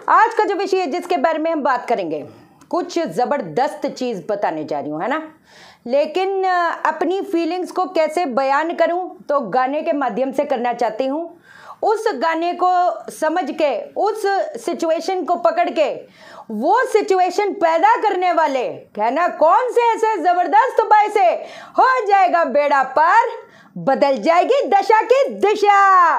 आज का जो विषय है जिसके बारे में हम बात करेंगे, कुछ ज़बरदस्त चीज़ बताने जा रही हूँ, है ना। लेकिन अपनी फीलिंग्स को कैसे बयान करूँ तो गाने के माध्यम से करना चाहती हूँ। उस गाने को समझ के, उस सिचुएशन को पकड़ के, वो सिचुएशन पैदा करने वाले कहना कौन से ऐसे ज़बरदस्त उपाय से हो जाएगा बेड़ा पार, बदल जाएगी दशा की दिशा।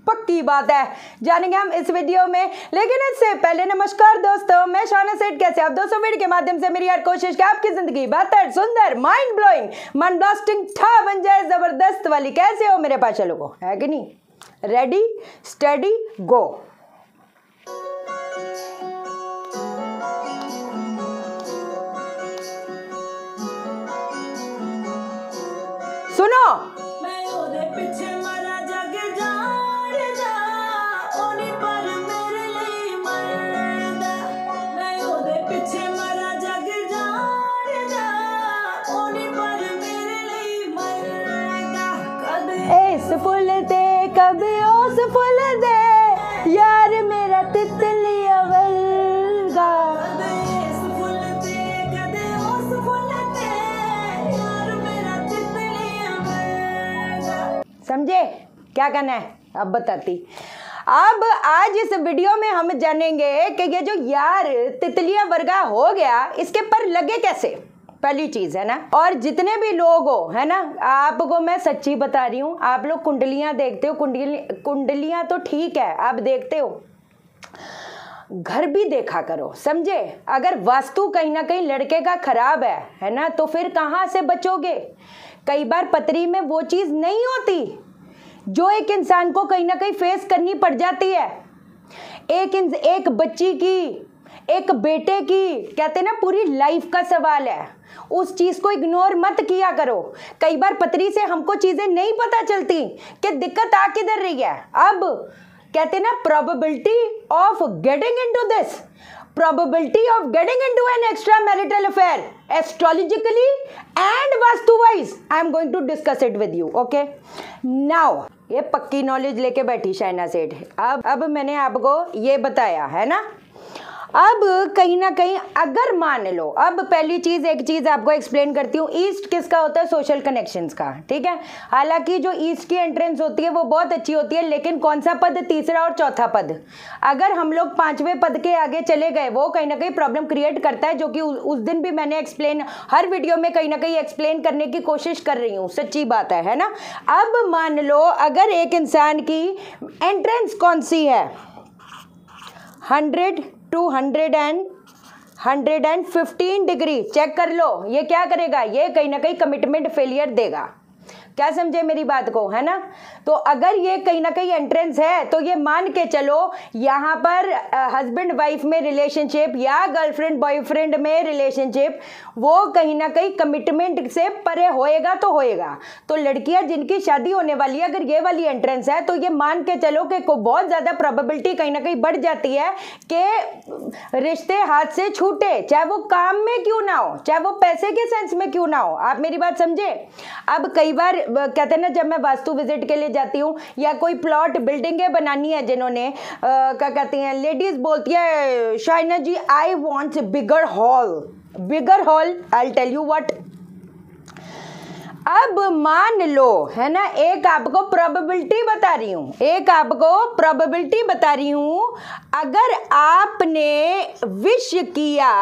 पक्की बात है, जानेंगे हम इस वीडियो में। लेकिन इससे पहले नमस्कार दोस्तों, मैं शाना सेठ। कैसे आप दोस्तों? वीडियो के माध्यम से मेरी हर कोशिश कि आपकी जिंदगी बेहतर, सुंदर, माइंड ब्लोइंग, मन ब्लास्टिंग था बन जाए, जबरदस्त वाली। कैसे हो मेरे पास लोगों, है कि नहीं? रेडी स्टडी गो। सुनो, इस फुल दे कभी उस फुल दे, यार मेरा तितलिया वर्गा। समझे क्या करना है? अब बताती। अब आज इस वीडियो में हम जानेंगे कि ये जो यार तितलिया वर्गा हो गया, इसके पर लगे कैसे, पहली चीज है ना। और जितने भी लोग हो, है ना, आपको मैं सच्ची बता रही हूँ, आप लोग कुंडलियां देखते हो, कुंडलियां तो ठीक है आप देखते हो, घर भी देखा करो, समझे। अगर वास्तु कहीं ना कहीं लड़के का खराब है ना, तो फिर कहाँ से बचोगे। कई बार पत्री में वो चीज नहीं होती जो एक इंसान को कहीं ना कहीं फेस करनी पड़ जाती है। एक बच्ची की, एक बेटे की, कहते ना पूरी लाइफ का सवाल है। उस चीज को इग्नोर मत किया करो। कई बार पत्री से हमको चीजें नहीं पता चलती कि दिक्कत आ किधर रही है। अब कहते ना probability of getting into this, probability of getting into an extra marital affair astrologically and vastu wise, I am going to discuss it with you. Okay now, ये पक्की नॉलेज लेके बैठी शाइना सेठ। अब मैंने आपको ये बताया है ना। अब कहीं ना कहीं अगर मान लो, अब पहली चीज, एक चीज आपको एक्सप्लेन करती हूँ। ईस्ट किसका होता है? सोशल कनेक्शंस का, ठीक है। हालांकि जो ईस्ट की एंट्रेंस होती है वो बहुत अच्छी होती है, लेकिन कौन सा पद, तीसरा और चौथा पद, अगर हम लोग पांचवें पद के आगे चले गए, वो कहीं ना कहीं प्रॉब्लम क्रिएट करता है, जो कि उस दिन भी मैंने एक्सप्लेन, हर वीडियो में कहीं ना कहीं एक्सप्लेन करने की कोशिश कर रही हूँ, सच्ची बात है ना। अब मान लो अगर एक इंसान की एंट्रेंस कौन सी है, 100 to 115 डिग्री, चेक कर लो। ये क्या करेगा? ये कहीं ना कहीं कमिटमेंट फेलियर देगा। क्या समझे मेरी बात को, है ना। तो अगर ये कहीं ना कहीं एंट्रेंस है तो ये मान के चलो यहाँ पर हस्बैंड वाइफ में रिलेशनशिप या गर्लफ्रेंड बॉयफ्रेंड में रिलेशनशिप, वो कहीं ना कहीं कमिटमेंट से परे होएगा तो होएगा। तो लड़कियां जिनकी शादी होने वाली है, अगर ये वाली एंट्रेंस है तो ये मान के चलो कि बहुत ज़्यादा प्रोबेबिलिटी कहीं ना कहीं बढ़ जाती है कि रिश्ते हाथ से छूटे, चाहे वो काम में क्यों ना हो, चाहे वो पैसे के सेंस में क्यों ना हो। आप मेरी बात समझे। अब कई बार कहते हैं ना, जब मैं वास्तु विजिट के लिए जाती हूँ या कोई प्लॉट बिल्डिंगें बनानी है जिन्होंने, क्या कहती हैं लेडीज बोलती है, Shaina ji I want bigger hall, I tell you what. अब मान लो, है ना, एक आपको प्रोबेबिलिटी बता रही हूँ, अगर आपने विश किया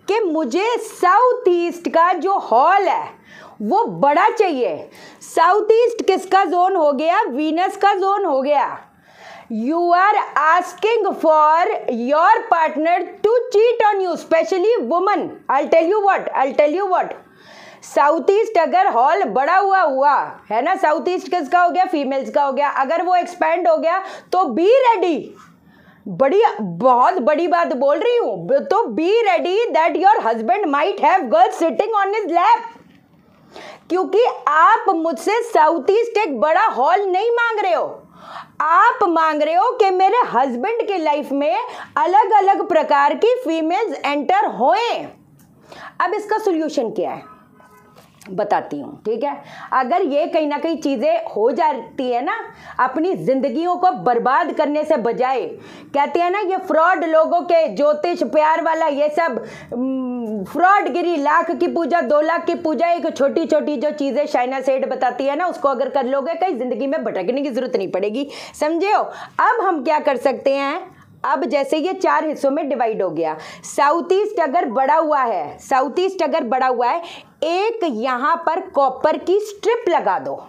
कि मुझे साउथ ईस्ट का जो हॉल है वो बड़ा चाहिए। साउथ ईस्ट किसका जोन हो गया? वीनस का जोन हो गया। You are asking for your partner to cheat on you, specially woman. I tell you what, south east अगर हॉल बड़ा हुआ है ना, साउथ ईस्ट किसका हो गया? फीमेल्स का हो गया। अगर वो एक्सपैंड हो गया तो बी रेडी, बहुत बड़ी बात बोल रही हूं, तो be ready that your husband might have girls sitting on his lap. क्योंकि आप मुझसे साउथ ईस्ट एक बड़ा हॉल नहीं मांग रहे हो, आप मांग रहे हो कि मेरे हस्बैंड के लाइफ में अलग अलग प्रकार की फीमेल्स एंटर होएं। अब इसका सॉल्यूशन क्या है? बताती हूँ, ठीक है। अगर ये कहीं ना कहीं चीज़ें हो जाती है ना, अपनी जिंदगियों को बर्बाद करने से बजाय, कहते हैं ना ये फ्रॉड लोगों के ज्योतिष प्यार वाला ये सब फ्रॉडगिरी, लाख की पूजा 2 लाख की पूजा, एक छोटी छोटी जो चीज़ें शाइना सेठ बताती है ना उसको अगर कर लोगे कहीं ज़िंदगी में भटकने की ज़रूरत नहीं पड़ेगी, समझे हो। अब हम क्या कर सकते हैं, अब जैसे ये 4 हिस्सों में डिवाइड हो गया, साउथ ईस्ट अगर बड़ा हुआ है, साउथ ईस्ट अगर बड़ा हुआ है, एक यहां पर कॉपर की स्ट्रिप लगा दो।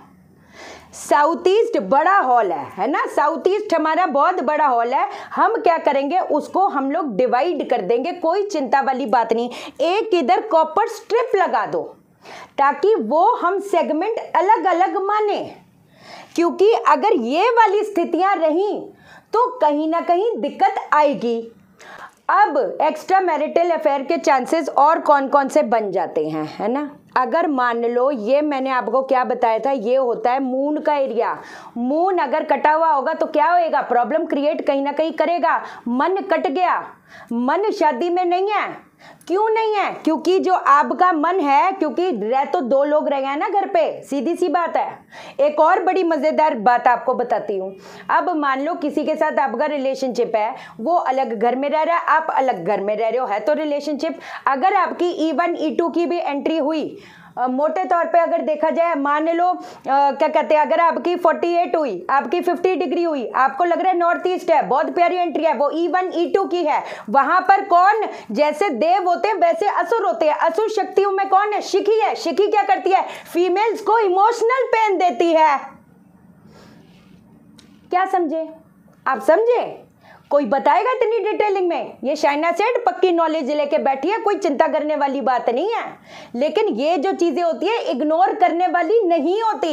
साउथ ईस्ट बड़ा हॉल है ना, साउथ ईस्ट हमारा बहुत बड़ा हॉल है। हम क्या करेंगे, उसको हम लोग डिवाइड कर देंगे, कोई चिंता वाली बात नहीं। एक इधर कॉपर स्ट्रिप लगा दो ताकि वो हम सेगमेंट अलग अलग माने, क्योंकि अगर ये वाली स्थितियां रही तो कहीं ना कहीं दिक्कत आएगी। अब एक्स्ट्रा मैरिटल अफेयर के चांसेस और कौन कौन से बन जाते हैं, है ना। अगर मान लो ये मैंने आपको क्या बताया था, ये होता है मून का एरिया। मून अगर कटा हुआ होगा तो क्या होएगा, प्रॉब्लम क्रिएट कहीं ना कहीं करेगा। मन कट गया, मन शादी में नहीं है, क्यों नहीं है, क्योंकि जो आपका मन है, क्योंकि रह तो 2 लोग रहे हैं ना घर पे, सीधी सी बात है। एक और बड़ी मजेदार बात आपको बताती हूँ। अब मान लो किसी के साथ आपका रिलेशनशिप है, वो अलग घर में रह रहा है, आप अलग घर में रह रहे हो, है तो रिलेशनशिप। अगर आपकी E1 E2 की भी एंट्री हुई, मोटे तौर पे अगर देखा जाए, मान लो क्या कहते हैं, अगर आपकी 48 हुई, आपकी 50 डिग्री हुई, आपको लग रहा है नॉर्थ ईस्ट है, बहुत प्यारी एंट्री है, वो E1 E2 की है। वहां पर कौन, जैसे देव होते हैं वैसे असुर होते हैं। असुर शक्तियों में कौन है, शिखी है। शिखी क्या करती है, फीमेल्स को इमोशनल पेन देती है। क्या समझे आप, समझे? कोई बताएगा इतनी डिटेलिंग में? ये शाइना सेठ पक्की नॉलेज लेके बैठी है, कोई चिंता करने वाली बात नहीं है। लेकिन ये जो चीजें होती है इग्नोर करने वाली नहीं होती।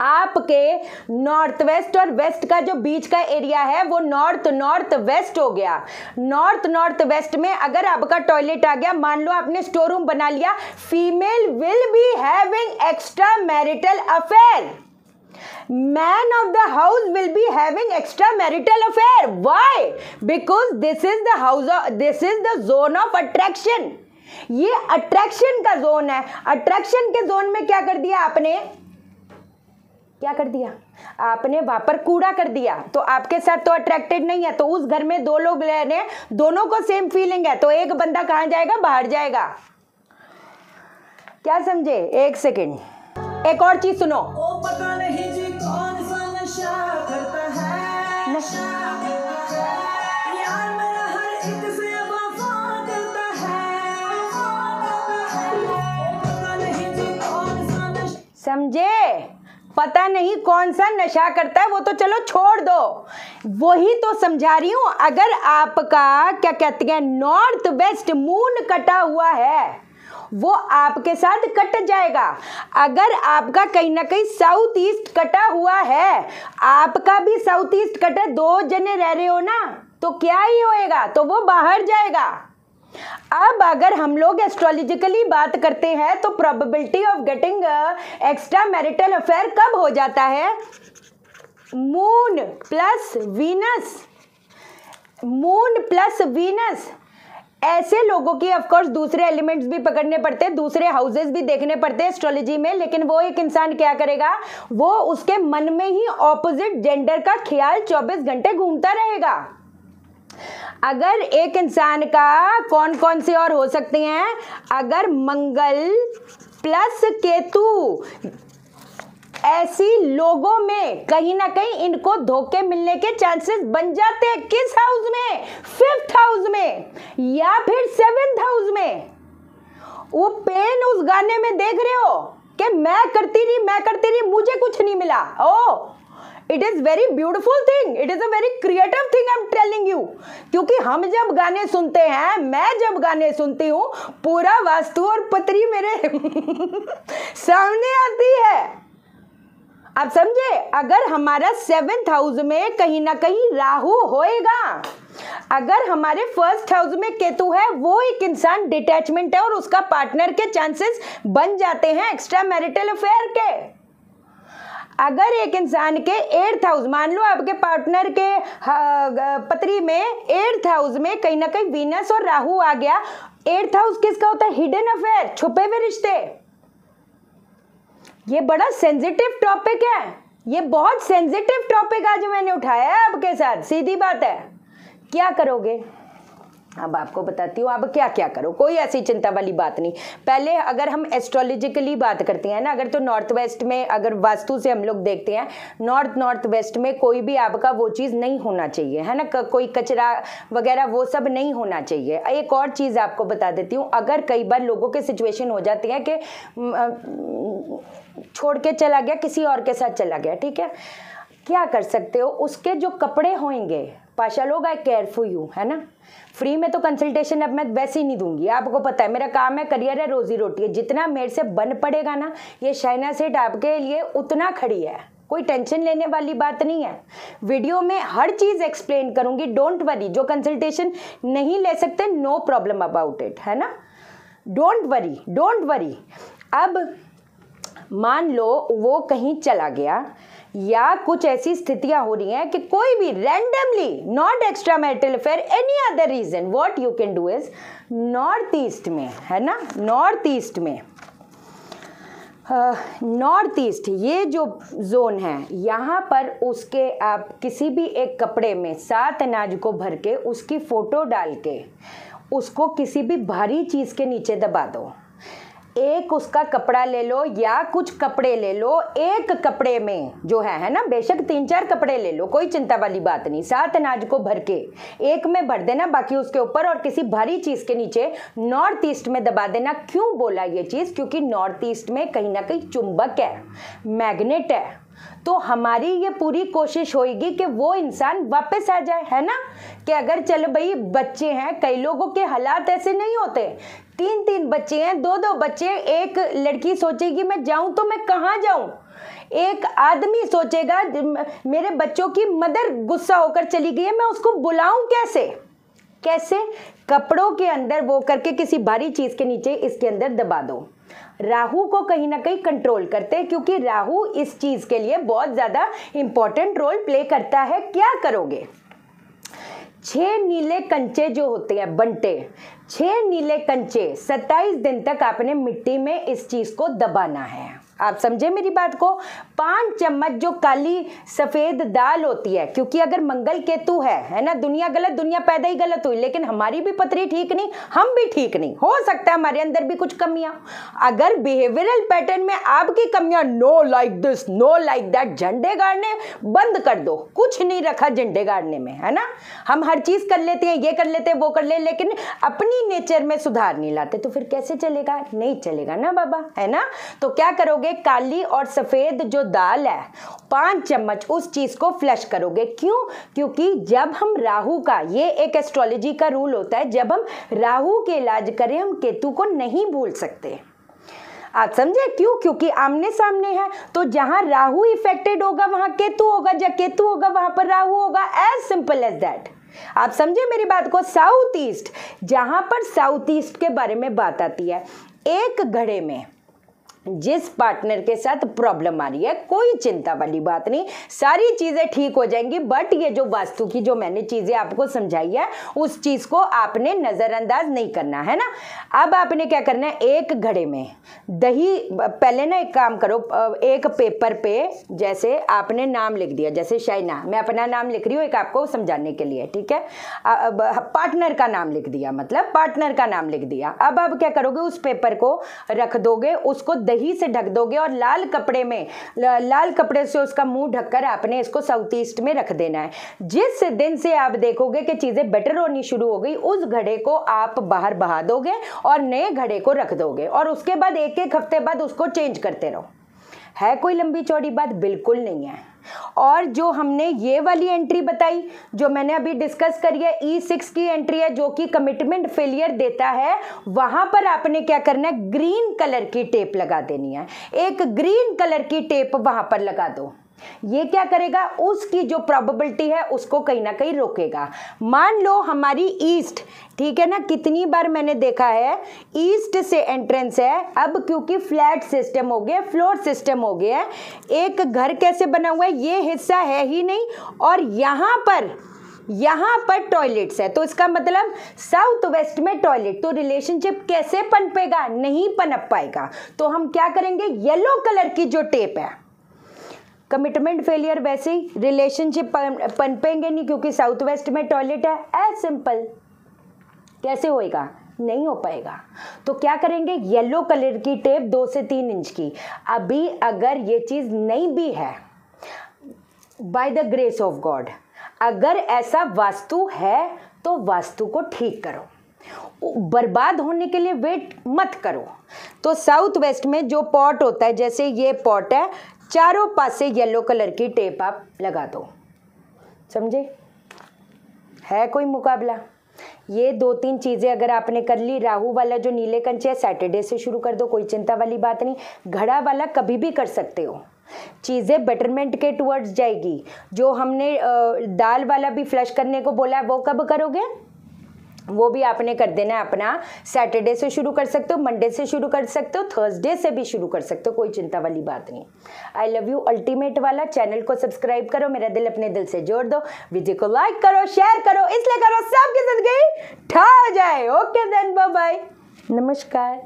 आपके नॉर्थ वेस्ट और वेस्ट का जो बीच का एरिया है वो नॉर्थ नॉर्थ वेस्ट हो गया। नॉर्थ नॉर्थ वेस्ट में अगर आपका टॉयलेट आ गया, मान लो आपने स्टोर रूम बना लिया, female will be having extra marital affair. Man of the house will be having extramarital affair. Why? Because this is the house of, this is the zone of attraction. ये attraction का zone है। Attraction के zone में क्या कर दिया आपने, क्या कर दिया आपने, वहां पर कूड़ा कर दिया। तो आपके साथ तो अट्रैक्टेड नहीं है, तो उस घर में 2 लोग रह रहे हैं, दोनों को सेम फीलिंग है, तो एक बंदा कहां जाएगा, बाहर जाएगा। क्या समझे? एक सेकेंड, एक और चीज सुनो। ओ पता नहीं जी कौन सा नशा करता है, नशा यार मेरा हर एक से वफा करता है, ओ पता नहीं जी कौन सा नशा, समझे? पता नहीं कौन सा नशा करता है, वो तो चलो छोड़ दो, वही तो समझा रही हूं। अगर आपका क्या कहते हैं नॉर्थ वेस्ट मून कटा हुआ है, वो आपके साथ कट जाएगा। अगर आपका कहीं ना कहीं साउथ ईस्ट कटा हुआ है, आपका भी साउथ ईस्ट कटा, 2 जने रह रहे हो ना, तो क्या ही होएगा, तो वो बाहर जाएगा। अब अगर हम लोग एस्ट्रोलॉजिकली बात करते हैं तो probability of getting extra marital affair कब हो जाता है, moon plus Venus, moon plus Venus. ऐसे लोगों की ऑफ कोर्स दूसरे एलिमेंट्स भी पकड़ने पड़ते हैं, दूसरे हाउसेस भी देखने पड़ते हैं एस्ट्रोलॉजी में, लेकिन वो एक इंसान क्या करेगा, वो उसके मन में ही ऑपोजिट जेंडर का ख्याल 24 घंटे घूमता रहेगा। अगर एक इंसान का कौन कौन से और हो सकते हैं, अगर मंगल प्लस केतु, ऐसी लोगों में कहीं ना कहीं इनको धोखे मिलने के चांसेस बन जाते हैं। किस हाउस में, 5th हाउस में या फिर 7th हाउस में। वो पेन उस गाने में देख रहे हो कि मैं करती रही मुझे कुछ नहीं मिला। Oh it is very beautiful thing, it is a very creative thing, I am telling you. क्योंकि हम जब गाने सुनते हैं, मैं जब गाने सुनती हूँ, पूरा वास्तु और पत्री मेरे सामने आती है। आप समझे? अगर हमारा 7th हाउस में कहीं ना कहीं राहु होएगा, अगर हमारे 1st हाउस में केतु है, वो एक इंसान डिटैचमेंट है और उसका पार्टनर के चांसेस बन जाते हैं एक्स्ट्रा मैरिटल अफेयर के। अगर एक इंसान के 8th हाउस, मान लो आपके पार्टनर के पत्री में 8th हाउस में कहीं ना कहीं वीनस और राहु आ गया। 8th हाउस किसका होता है, हिडन अफेयर, छुपे हुए रिश्ते। ये बड़ा सेंसिटिव टॉपिक है, ये बहुत सेंसिटिव टॉपिक आज मैंने उठाया है आपके साथ, सीधी बात है। क्या करोगे अब आपको बताती हूँ। अब क्या क्या करो, कोई ऐसी चिंता वाली बात नहीं। पहले अगर हम एस्ट्रोलॉजिकली बात करते हैं ना, अगर तो नॉर्थ वेस्ट में अगर वास्तु से हम लोग देखते हैं, नॉर्थ वेस्ट में कोई भी आपका वो चीज़ नहीं होना चाहिए, है ना, कोई कचरा वगैरह वो सब नहीं होना चाहिए। एक और चीज़ आपको बता देती हूँ, अगर कई बार लोगों के सिचुएशन हो जाती है कि छोड़ के चला गया, किसी और के साथ चला गया, ठीक है, क्या कर सकते हो, उसके जो कपड़े होंगे, पाशा लोग आई केयर फॉर यू, है ना। फ्री में तो कंसल्टेशन अब मैं वैसे ही नहीं दूंगी, आपको पता है मेरा काम है, करियर है, रोजी रोटी है, जितना मेरे से बन पड़ेगा ना, ये शाइना सेठ आपके लिए उतना खड़ी है, कोई टेंशन लेने वाली बात नहीं है। वीडियो में हर चीज़ एक्सप्लेन करूंगी, डोंट वरी। जो कंसल्टेशन नहीं ले सकते, नो प्रॉब्लम अबाउट इट, है ना, डोंट वरी। अब मान लो वो कहीं चला गया, या कुछ ऐसी स्थितियां हो रही हैं कि कोई भी randomly, not extra marital affair, any other reason, what you can do is, north east में, है ना, नॉर्थ ईस्ट में, नॉर्थ ईस्ट ये जो जोन है, यहाँ पर उसके आप किसी भी एक कपड़े में 7 अनाज को भर के उसकी फोटो डाल के उसको किसी भी भारी चीज़ के नीचे दबा दो। एक उसका कपड़ा ले लो या कुछ कपड़े ले लो, एक कपड़े में जो है ना, बेशक 3-4 कपड़े ले लो, कोई चिंता वाली बात नहीं, 7 अनाज को भर के एक में भर देना, बाकी उसके ऊपर और किसी भारी चीज़ के नीचे नॉर्थ ईस्ट में दबा देना। क्यों बोला ये चीज़, क्योंकि नॉर्थ ईस्ट में कहीं ना कहीं चुंबक है, मैग्नेट है, तो हमारी ये पूरी कोशिश होगी कि वो इंसान वापस आ जाए, है ना। कि अगर चलो भाई बच्चे हैं, कई लोगों के हालात ऐसे नहीं होते, 3-3 बच्चे हैं, 2-2 बच्चे, एक लड़की सोचेगी मैं जाऊं तो मैं कहाँ जाऊं, एक आदमी सोचेगा मेरे बच्चों की मदर गुस्सा होकर चली गई है, मैं उसको बुलाऊं कैसे, कपड़ों के अंदर वो करके किसी भारी चीज के नीचे इसके अंदर दबा दो। राहु को कहीं ना कहीं कंट्रोल करते हैं, क्योंकि राहु इस चीज के लिए बहुत ज्यादा इंपॉर्टेंट रोल प्ले करता है। क्या करोगे, 6 नीले कंचे जो होते हैं बंटे, 6 नीले कंचे 27 दिन तक आपने मिट्टी में इस चीज को दबाना है। आप समझे मेरी बात को। 5 चम्मच जो काली सफेद दाल होती है, क्योंकि अगर मंगल केतु है ना, दुनिया गलत, दुनिया पैदा ही गलत हुई, लेकिन हमारी भी पथरी ठीक नहीं, हम भी ठीक नहीं, हो सकता है हमारे अंदर भी कुछ कमियां। अगर बिहेवियरल पैटर्न में आपकी कमियां, know like this, know like that, झंडे गाड़ने बंद कर दो, कुछ नहीं रखा झंडे गाड़ने में, है ना। हम हर चीज कर लेते हैं, ये कर लेते हैं, वो कर ले, लेकिन अपनी नेचर में सुधार नहीं लाते, तो फिर कैसे चलेगा, नहीं चलेगा ना बाबा, है ना। तो क्या करोगे, काली और सफेद जो दाल है 5 चम्मच उस चीज को फ्लश करोगे। क्यों, क्योंकि जब हम राहु का, ये एक एस्ट्रोलॉजी का रूल होता है, जब हम राहु के इलाज करें हम केतु को नहीं भूल सकते। आप समझे क्यों, क्योंकि आमने सामने है, तो जहां राहु इफेक्टेड होगा वहां केतु होगा, जहां केतु होगा वहां पर राहु होगा, एज सिंपल एज दैट। आप समझे मेरी बात को। साउथ ईस्ट, जहां पर साउथ ईस्ट के बारे में बात आती है, एक घड़े में जिस पार्टनर के साथ प्रॉब्लम आ रही है, कोई चिंता वाली बात नहीं, सारी चीजें ठीक हो जाएंगी, बट ये जो वास्तु की जो मैंने चीजें आपको समझाई है, उस चीज को आपने नजरअंदाज नहीं करना, है ना। अब आपने क्या करना है, एक घड़े में दही, पहले ना एक काम करो, एक पेपर पे जैसे आपने नाम लिख दिया, जैसे शाइना, मैं अपना नाम लिख रही हूँ एक आपको समझाने के लिए, ठीक है। पार्टनर का नाम लिख दिया, मतलब पार्टनर का नाम लिख दिया। अब आप क्या करोगे, उस पेपर को रख दोगे, उसको दही से ढक दोगे और लाल कपड़े में, लाल कपड़े से उसका मुंह ढककर आपने इसको साउथ ईस्ट में रख देना है। जिस दिन से आप देखोगे कि चीजें बेटर होनी शुरू हो गई, उस घड़े को आप बाहर बहा दोगे और नए घड़े को रख दोगे, और उसके बाद 1-1 हफ्ते बाद उसको चेंज करते रहो। है कोई लंबी चौड़ी बात, बिल्कुल नहीं है। और जो हमने ये वाली एंट्री बताई, जो मैंने अभी डिस्कस करी है, E6 की एंट्री है, जो कि कमिटमेंट फेलियर देता है, वहां पर आपने क्या करना है, ग्रीन कलर की टेप लगा देनी है। एक ग्रीन कलर की टेप वहां पर लगा दो। ये क्या करेगा, उसकी जो प्रोबेबिलिटी है उसको कहीं ना कहीं रोकेगा। मान लो हमारी ईस्ट, ठीक है ना, कितनी बार मैंने देखा है ईस्ट से एंट्रेंस है, अब क्योंकि फ्लैट सिस्टम हो गया, फ्लोर सिस्टम हो गया है, एक घर कैसे बना हुआ है, ये हिस्सा है ही नहीं, और यहाँ पर यहाँ पर टॉयलेट्स है, तो इसका मतलब साउथ वेस्ट में टॉयलेट, तो रिलेशनशिप कैसे पनपेगा, नहीं पनप पाएगा। तो हम क्या करेंगे, येलो कलर की जो टेप है, कमिटमेंट फेलियर, वैसे ही रिलेशनशिप पनपेंगे नहीं क्योंकि साउथ वेस्ट में टॉयलेट है। As simple. कैसे होएगा, नहीं हो पाएगा। तो क्या करेंगे, येलो कलर की टेप 2 से 3 इंच की। अभी अगर ये चीज नहीं भी है, by the grace of God, अगर ऐसा वास्तु है तो वास्तु को ठीक करो, बर्बाद होने के लिए वेट मत करो। तो साउथ वेस्ट में जो पॉट होता है, जैसे ये पॉट है, चारों पासे येलो कलर की टेप आप लगा दो। समझे, है कोई मुकाबला। ये 2-3 चीजें अगर आपने कर ली, राहु वाला जो नीले कंचे सैटरडे से शुरू कर दो, कोई चिंता वाली बात नहीं। घड़ा वाला कभी भी कर सकते हो, चीजें बेटरमेंट के टुवर्ड्स जाएगी। जो हमने दाल वाला भी फ्लश करने को बोला है, वो कब करोगे, वो भी आपने कर देना है अपना। सैटरडे से शुरू कर सकते हो, मंडे से शुरू कर सकते हो, थर्सडे से भी शुरू कर सकते हो, कोई चिंता वाली बात नहीं। आई लव यू अल्टीमेट वाला। चैनल को सब्सक्राइब करो, मेरा दिल अपने दिल से जोड़ दो, वीडियो को लाइक करो, शेयर करो, इसलिए करो सबकी जिंदगी ठा जाए। ओके देन, बाय बाय, नमस्कार।